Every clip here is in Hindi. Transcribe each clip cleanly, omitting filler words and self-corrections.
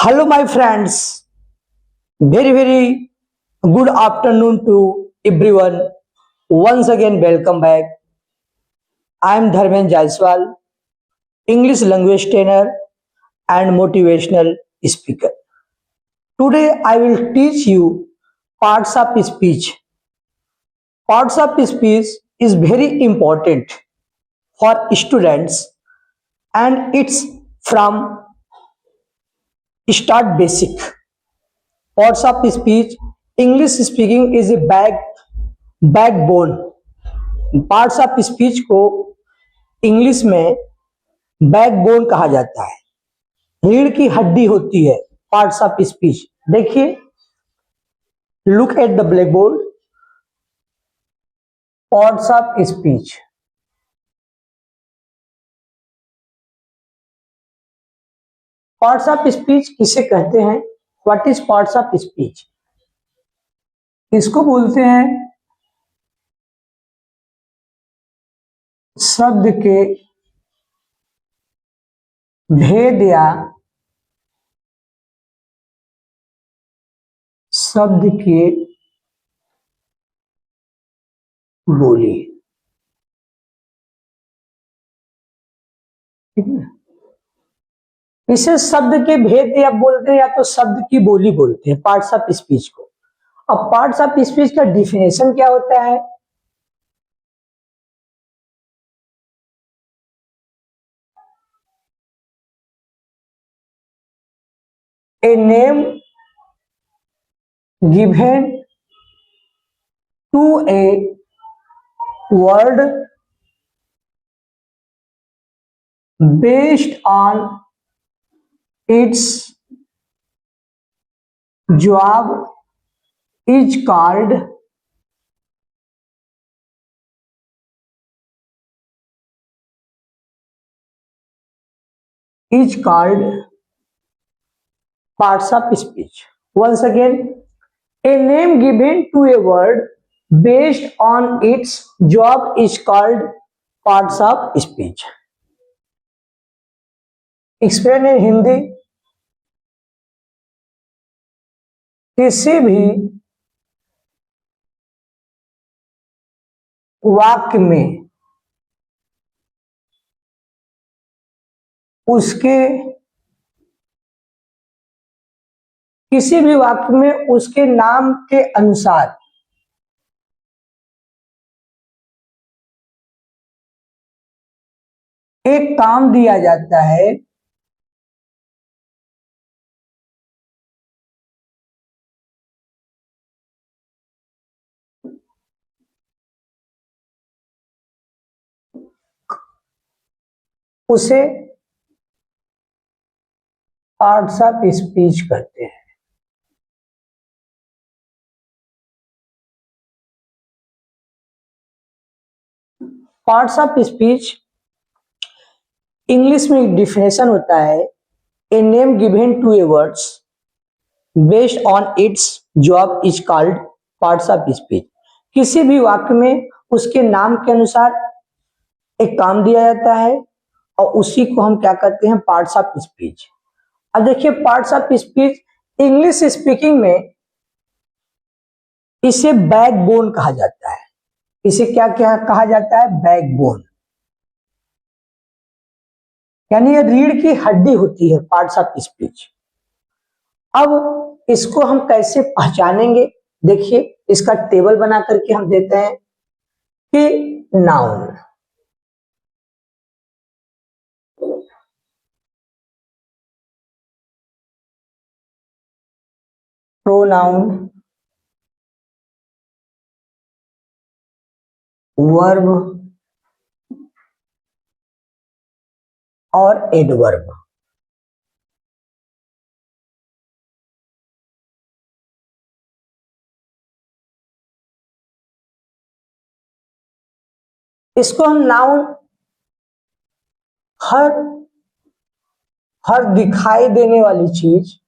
Hello, my friends. Very good afternoon to everyone. Once again, welcome back. I am Dharmen Jaiswal, English language trainer and motivational speaker. Today, I will teach you parts of speech. Parts of speech is very important for students and it's from start basic. Parts of speech, English speaking is a backbone. Parts of speech को इंग्लिश में बैकबोन कहा जाता है. रीढ़ की हड्डी होती है पार्ट्स ऑफ स्पीच. देखिए, look at the black board. Parts of speech. Parts of speech किसे कहते हैं? What is parts of speech? इसको बोलते हैं शब्द के भेद या शब्द के बोली. ठीक है, इसे शब्द के भेद या बोलते हैं या तो शब्द की बोली बोलते हैं पार्ट्स ऑफ स्पीच को. अब पार्ट्स ऑफ स्पीच का डिफिनेशन क्या होता है? A name given to a word based on its job is called parts of speech. Once again, a name given to a word based on its job is called parts of speech. Explain in Hindi. किसी भी वाक्य में उसके नाम के अनुसार एक काम दिया जाता है, उसे पार्ट्स ऑफ स्पीच कहते हैं. पार्ट्स ऑफ स्पीच इंग्लिश में एक डिफिनेशन होता है, a name given to a words based on its job is called parts of speech. किसी भी वाक्य में उसके नाम के अनुसार एक काम दिया जाता है और उसी को हम क्या कहते हैं? Parts of speech. अब देखिए, parts of speech English speaking में इसे बैकबोन कहा जाता है. इसे क्या क्या कहा जाता है? बैकबोन. यानी ये रीढ़ की हड्डी होती है पार्ट्स ऑफ स्पीच. अब इसको हम कैसे पहचानेंगे? देखिए, इसका टेबल बना करके हम देते हैं कि नाउन, प्रोनाउन, वर्ब और एडवर्ब. इसको हम नाउन हर दिखाई देने वाली चीज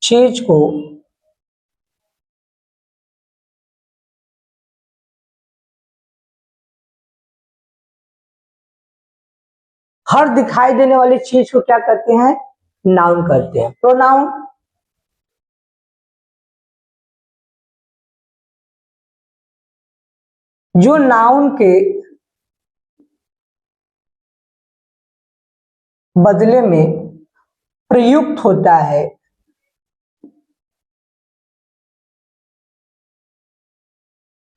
चीज को हर दिखाई देने वाली चीज को क्या कहते हैं? नाउन कहते हैं। प्रोनाउन जो नाउन के बदले में प्रयुक्त होता है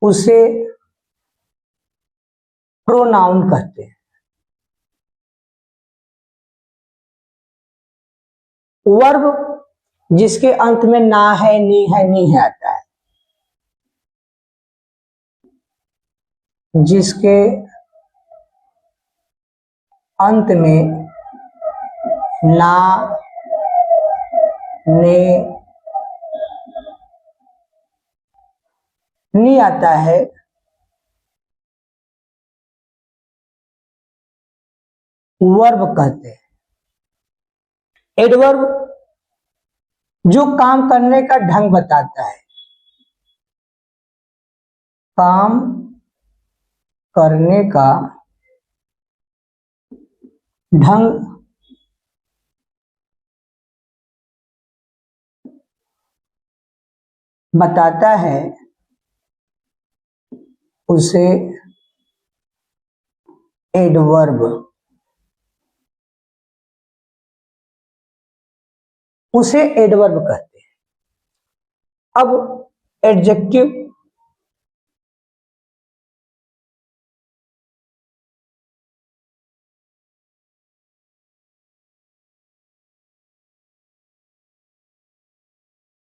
उसे प्रोनाउन कहते हैं। वर्ब जिसके अंत में ना है, नी है, नी है आता है, जिसके अंत में ना, ने, नी आता है, वर्ब कहते हैं। एडवर्ब जो काम करने का ढंग बताता है, काम करने का ढंग बताता है उसे एडवर्ब, उसे एडवर्ब कहते हैं। अब एडजेक्टिव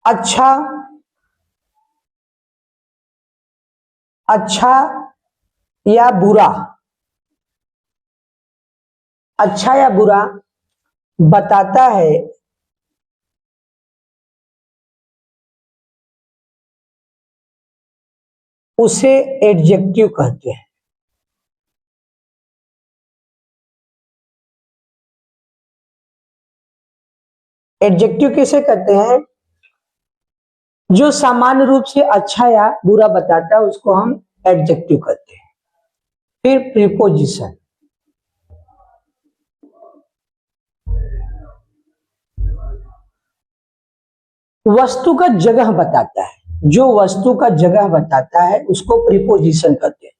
अच्छा, अच्छा या बुरा, अच्छा या बुरा बताता है उसे एडजेक्टिव कहते हैं। एडजेक्टिव किसे कहते हैं? जो सामान्य रूप से अच्छा या बुरा बताता है उसको हम एडजेक्टिव कहते हैं। फिर प्रीपोजिशन, वस्तुगत जगह बताता है, जो वस्तु का जगह बताता है उसको प्रीपोजिशन कहते हैं।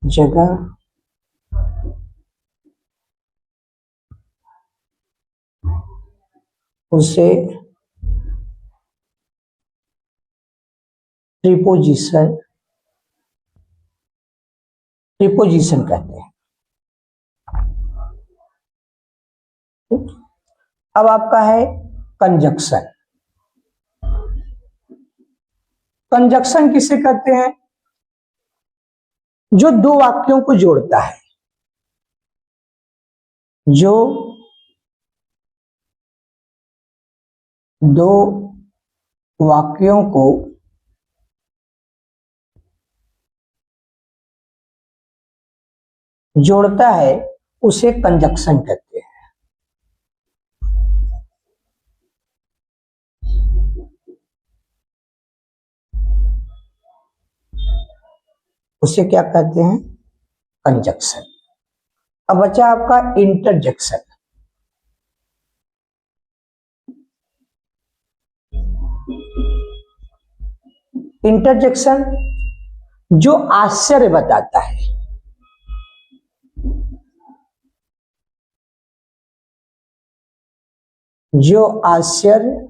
जगह उसे प्रीपोजिशन प्रीपोजिशन कहते हैं। अब आपका है कंजक्शन। कंजक्शन किसे कहते हैं? जो दो वाक्यों को जोड़ता है, जो दो वाक्यों को जोड़ता है उसे कंजक्शन कहते हैं। उसे क्या कहते हैं? कंजक्शन। अब बचा आपका इंटरजेक्शन। इंटरजेक्शन जो आश्चर्य बताता है, जो आश्चर्य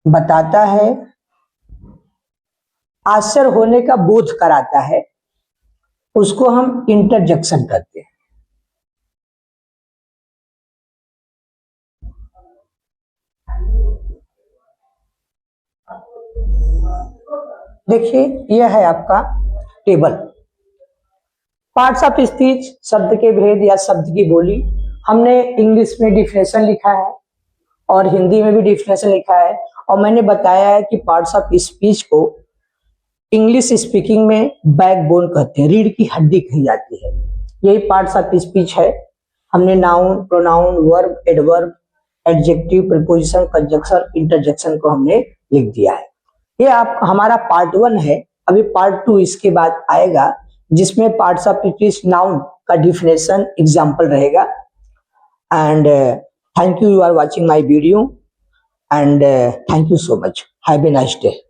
बताता है, आश्चर्य होने का बोध कराता है, उसको हम इंटरजेक्शन कहते हैं। देखिए यह है आपका टेबल। पार्ट्स ऑफ स्पीच, शब्द के भेद या शब्द की बोली, हमने इंग्लिश में डिफिनेशन लिखा है और हिंदी में भी डिफिनेशन लिखा है, और मैंने बताया है कि पार्ट्स ऑफ स्पीच को इंग्लिश स्पीकिंग में बैकबोन कहते हैं, रीढ़ की हड्डी कही जाती है। यही पार्ट्स ऑफ स्पीच है। हमने noun, pronoun, verb, adverb, adjective, preposition, conjunction, interjection को हमने लिख दिया है। ये आप हमारा पार्ट 1 है। अभी पार्ट 2 इसके बाद आएगा, जिसमें पार्ट्स ऑफ स्पीच नाउन का डिफिनेशन एग्जाम्पल रहेगा। And thank you, you are watching my video, and thank you so much. Have a nice day.